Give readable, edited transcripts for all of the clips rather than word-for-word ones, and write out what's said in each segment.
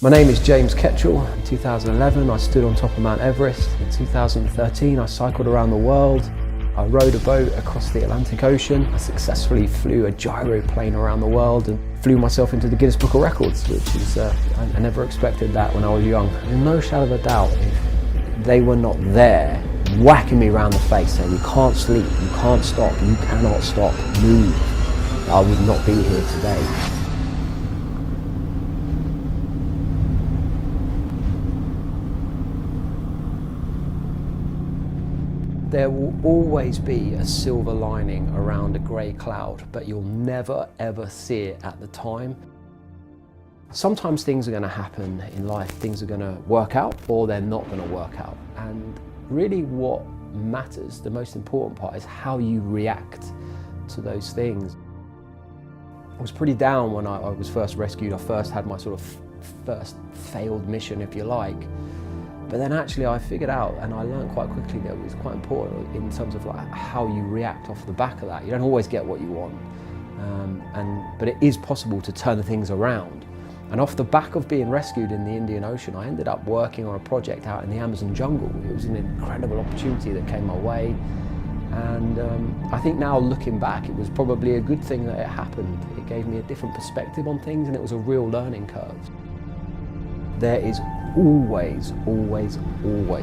My name is James Ketchell. In 2011 I stood on top of Mount Everest. In 2013 I cycled around the world. I rowed a boat across the Atlantic Ocean. I successfully flew a gyroplane around the world and flew myself into the Guinness Book of Records, which is, I never expected that when I was young. There's no shadow of a doubt, if they were not there whacking me around the face saying you can't sleep, you can't stop, you cannot stop, move, I would not be here today. There will always be a silver lining around a grey cloud, but you'll never ever see it at the time. Sometimes things are going to happen in life, things are going to work out or they're not going to work out. And really what matters, the most important part, is how you react to those things. I was pretty down when I was first rescued. I first had my sort of first failed mission, if you like. But then actually I figured out, and I learned quite quickly, that it was quite important in terms of like how you react off the back of that. You don't always get what you want, but it is possible to turn things around. And off the back of being rescued in the Indian Ocean, I ended up working on a project out in the Amazon jungle. It was an incredible opportunity that came my way. And I think now looking back, it was probably a good thing that it happened. It gave me a different perspective on things and it was a real learning curve. There is always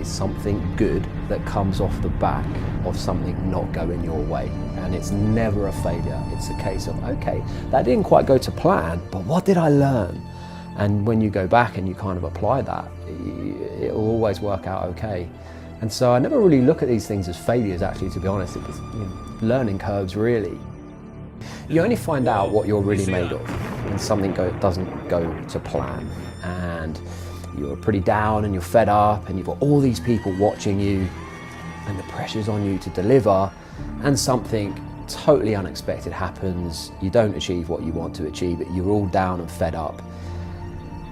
something good that comes off the back of something not going your way. And it's never a failure. It's a case of, okay, that didn't quite go to plan, but what did I learn? And when you go back and you kind of apply that, it'll always work out okay. And so I never really look at these things as failures, actually, to be honest. It was learning curves, really. You only find out what you're really made of when something doesn't go to plan. And you're pretty down and you're fed up and you've got all these people watching you and the pressure's on you to deliver, and something totally unexpected happens. You don't achieve what you want to achieve, but you're all down and fed up.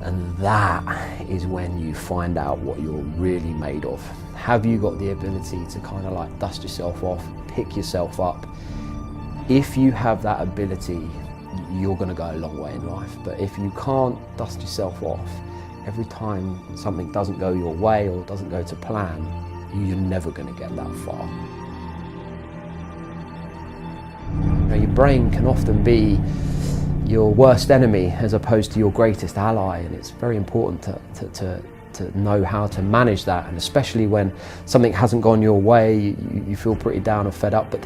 And that is when you find out what you're really made of. Have you got the ability to kind of like dust yourself off, pick yourself up? If you have that ability, you're going to go a long way in life. But if you can't dust yourself off, every time something doesn't go your way or doesn't go to plan, you're never going to get that far. Your brain can often be your worst enemy as opposed to your greatest ally, and it's very important to know how to manage that. And especially when something hasn't gone your way, you feel pretty down and fed up, but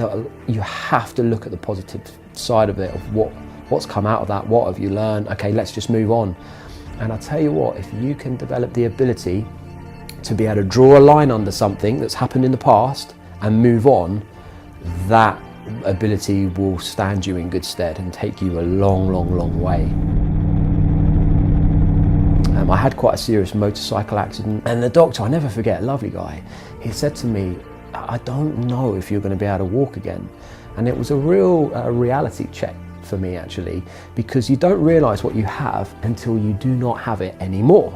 you have to look at the positive side of it, of what's come out of that, what have you learned, okay, let's just move on. And I tell you what, if you can develop the ability to be able to draw a line under something that's happened in the past and move on, that ability will stand you in good stead and take you a long way. I had quite a serious motorcycle accident, and the doctor, I never forget, a lovely guy, he said to me, I don't know if you're going to be able to walk again. And it was a real reality check for me, actually, because you don't realise what you have until you do not have it anymore.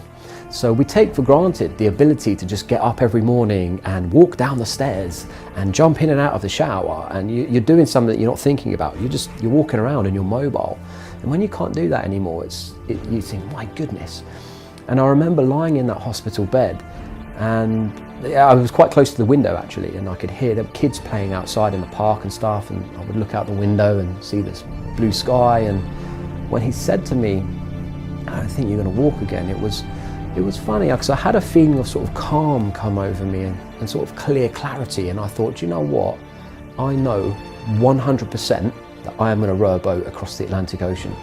So we take for granted the ability to just get up every morning and walk down the stairs and jump in and out of the shower, and you're doing something that you're not thinking about. You're walking around and you're mobile. And when you can't do that anymore, you think, my goodness. And I remember lying in that hospital bed, and I was quite close to the window actually, and I could hear the kids playing outside in the park and stuff, and I would look out the window and see this blue sky. And when he said to me, I don't think you're going to walk again, it was funny, because I had a feeling of sort of calm come over me and sort of clear clarity, and I thought, you know what, I know 100% that I am going to row a boat across the Atlantic Ocean.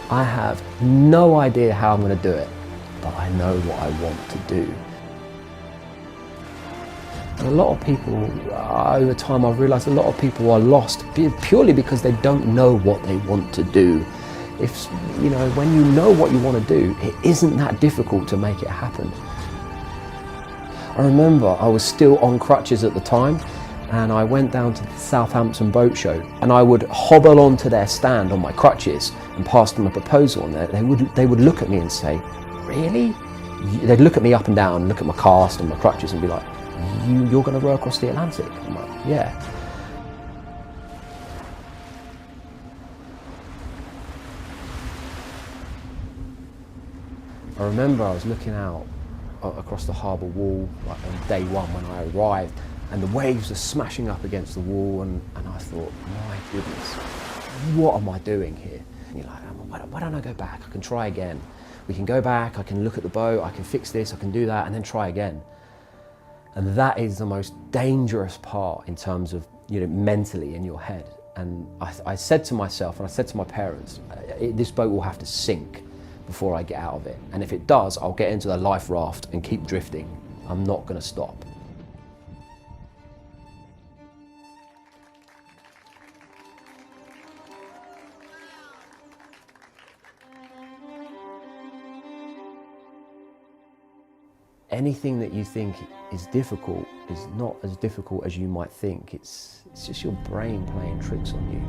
I have no idea how I'm going to do it, but I know what I want to do. And a lot of people, over time I've realised a lot of people are lost purely because they don't know what they want to do. When you know what you want to do, it isn't that difficult to make it happen. I remember I was still on crutches at the time, and I went down to the Southampton Boat Show, and I would hobble onto their stand on my crutches and pass them a proposal, and they would look at me and say, really? They'd look at me up and down, look at my cast and my crutches and be like, you're going to row across the Atlantic? I'm like, yeah. I remember I was looking out across the harbour wall like on day one when I arrived, and the waves were smashing up against the wall, and I thought, my goodness, what am I doing here? And you're like, why don't I go back? I can try again. We can go back, I can look at the boat, I can fix this, I can do that, and then try again. And that is the most dangerous part in terms of, mentally in your head. And I said to myself, and I said to my parents, this boat will have to sink before I get out of it. And if it does, I'll get into the life raft and keep drifting. I'm not going to stop. Anything that you think is difficult is not as difficult as you might think. It's just your brain playing tricks on you.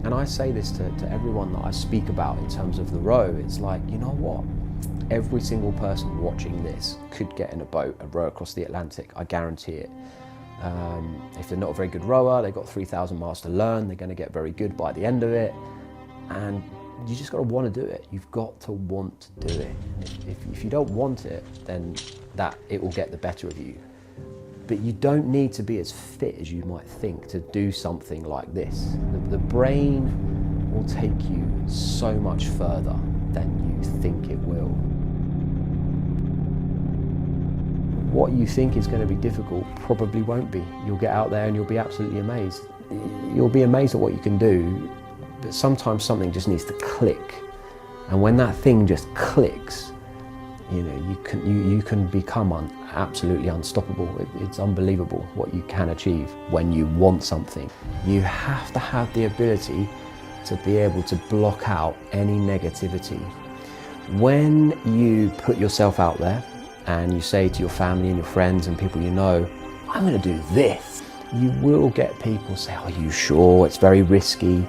And I say this to everyone that I speak about in terms of the row. It's like, you know what? Every single person watching this could get in a boat and row across the Atlantic, I guarantee it. If they're not a very good rower, they've got 3,000 miles to learn, they're going to get very good by the end of it. And you just got to want to do it. You've got to want to do it. If you don't want it, then it will get the better of you. But you don't need to be as fit as you might think to do something like this. The brain will take you so much further than you think it will. What you think is going to be difficult probably won't be. You'll get out there and you'll be absolutely amazed. You'll be amazed at what you can do, but sometimes something just needs to click. And when that thing just clicks, you can become absolutely unstoppable. It's unbelievable what you can achieve when you want something. You have to have the ability to be able to block out any negativity. When you put yourself out there and you say to your family and your friends and people you know, I'm going to do this, you will get people say, are you sure? It's very risky.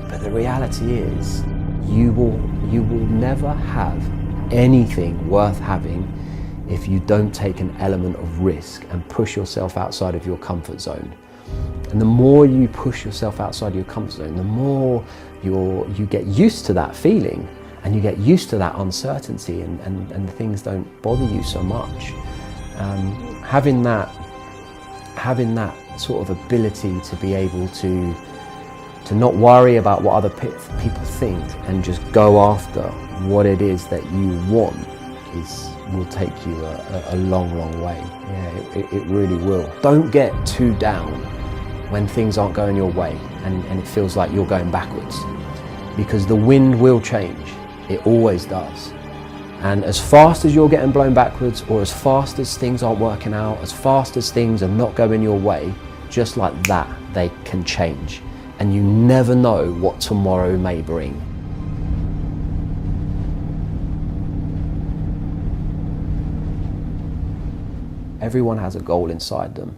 But the reality is, you will never have anything worth having if you don't take an element of risk and push yourself outside of your comfort zone. And the more you push yourself outside your comfort zone, the more you get used to that feeling, and you get used to that uncertainty, and things don't bother you so much. Having that sort of ability to be able to not worry about what other people think and just go after what it is that you want will take you a long, long way. Yeah, it really will. Don't get too down when things aren't going your way and it feels like you're going backwards, because the wind will change. It always does. And as fast as you're getting blown backwards, or as fast as things aren't working out, as fast as things are not going your way, just like that, they can change. And you never know what tomorrow may bring. Everyone has a goal inside them.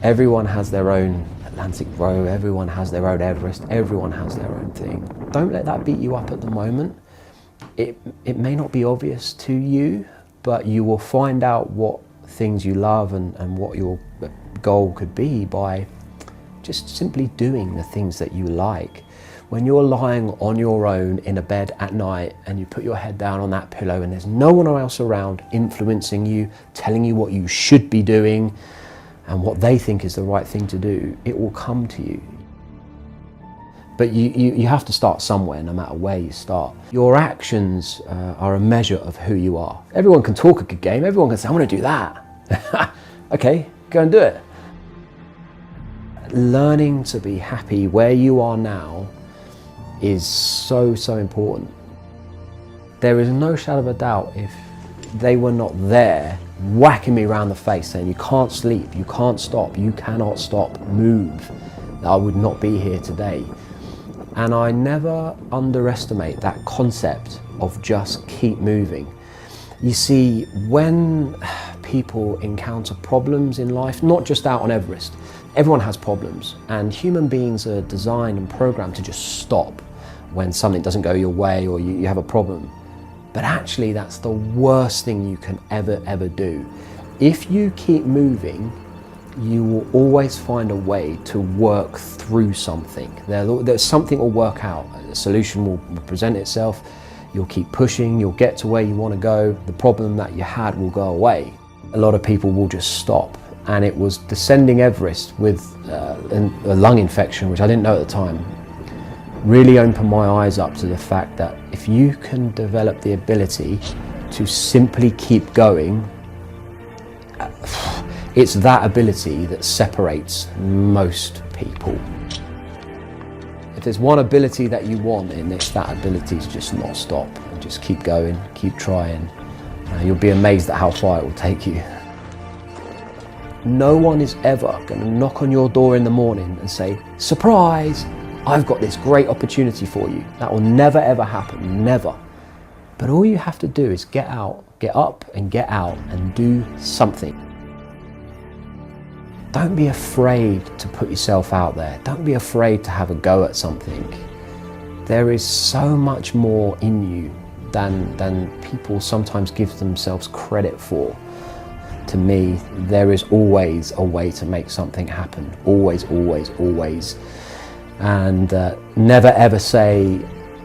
Everyone has their own Atlantic Row, everyone has their own Everest, everyone has their own thing. Don't let that beat you up at the moment. It may not be obvious to you, but you will find out what things you love and what your goal could be by just simply doing the things that you like. When you're lying on your own in a bed at night and you put your head down on that pillow and there's no one else around influencing you, telling you what you should be doing and what they think is the right thing to do, it will come to you. But you have to start somewhere, no matter where you start. Your actions are a measure of who you are. Everyone can talk a good game, everyone can say, I want to do that. Okay, go and do it. Learning to be happy where you are now is so, so important. There is no shadow of a doubt, if they were not there whacking me around the face saying you can't sleep, you can't stop, you cannot stop, move, I would not be here today. And I never underestimate that concept of just keep moving. You see, when people encounter problems in life, not just out on Everest, everyone has problems, and human beings are designed and programmed to just stop when something doesn't go your way or you have a problem. But actually, that's the worst thing you can ever do. If you keep moving, you will always find a way to work through something. There's something will work out, a solution will present itself, you'll keep pushing, you'll get to where you want to go, the problem that you had will go away. A lot of people will just stop. And it was descending Everest with a lung infection, which I didn't know at the time, really opened my eyes up to the fact that if you can develop the ability to simply keep going, it's that ability that separates most people. If there's one ability that you want, and it's that ability to just not stop and just keep going, keep trying. You'll be amazed at how far it will take you. No one is ever going to knock on your door in the morning and say, surprise, I've got this great opportunity for you. That will never ever happen, never. But all you have to do is get out, get up and get out and do something. Don't be afraid to put yourself out there. Don't be afraid to have a go at something. There is so much more in you than people sometimes give themselves credit for. To me, there is always a way to make something happen. Always, always, always. And never ever say,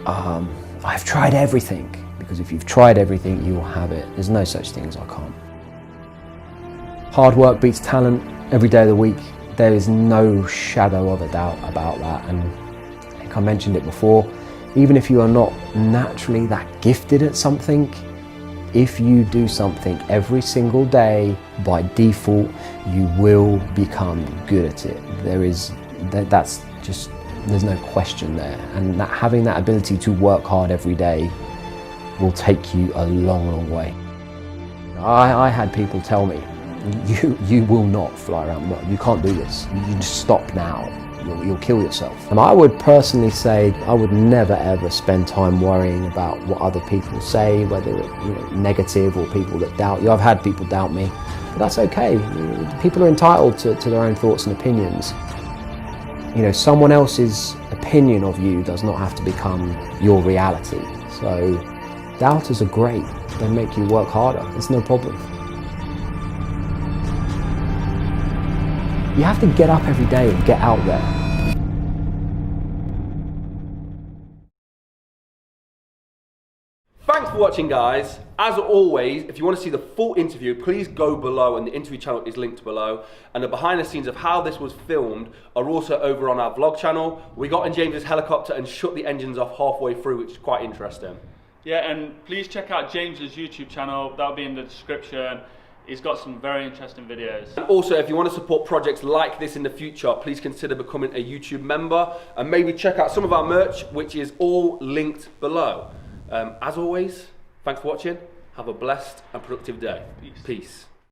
I've tried everything. Because if you've tried everything, you will have it. There's no such thing as I can't. Hard work beats talent every day of the week. There is no shadow of a doubt about that. And I think I mentioned it before, even if you are not naturally that gifted at something, if you do something every single day, by default, you will become good at it. That's just, there's no question there. And having that ability to work hard every day will take you a long, long way. I had people tell me, you will not fly around the world. You can't do this. You just stop now. You'll kill yourself. And I would personally say I would never ever spend time worrying about what other people say, whether it's negative or people that doubt you. I've had people doubt me, but that's okay. People are entitled to their own thoughts and opinions. Someone else's opinion of you does not have to become your reality. So doubters are great. They make you work harder. It's no problem. You have to get up every day and get out there. Thanks for watching, guys. As always, if you want to see the full interview, please go below, and the interview channel is linked below. And the behind the scenes of how this was filmed are also over on our vlog channel. We got in James's helicopter and shut the engines off halfway through, which is quite interesting. Yeah, and please check out James's YouTube channel. That'll be in the description. He's got some very interesting videos. And also, if you want to support projects like this in the future, please consider becoming a YouTube member, and maybe check out some of our merch, which is all linked below. As always, thanks for watching. Have a blessed and productive day. Peace.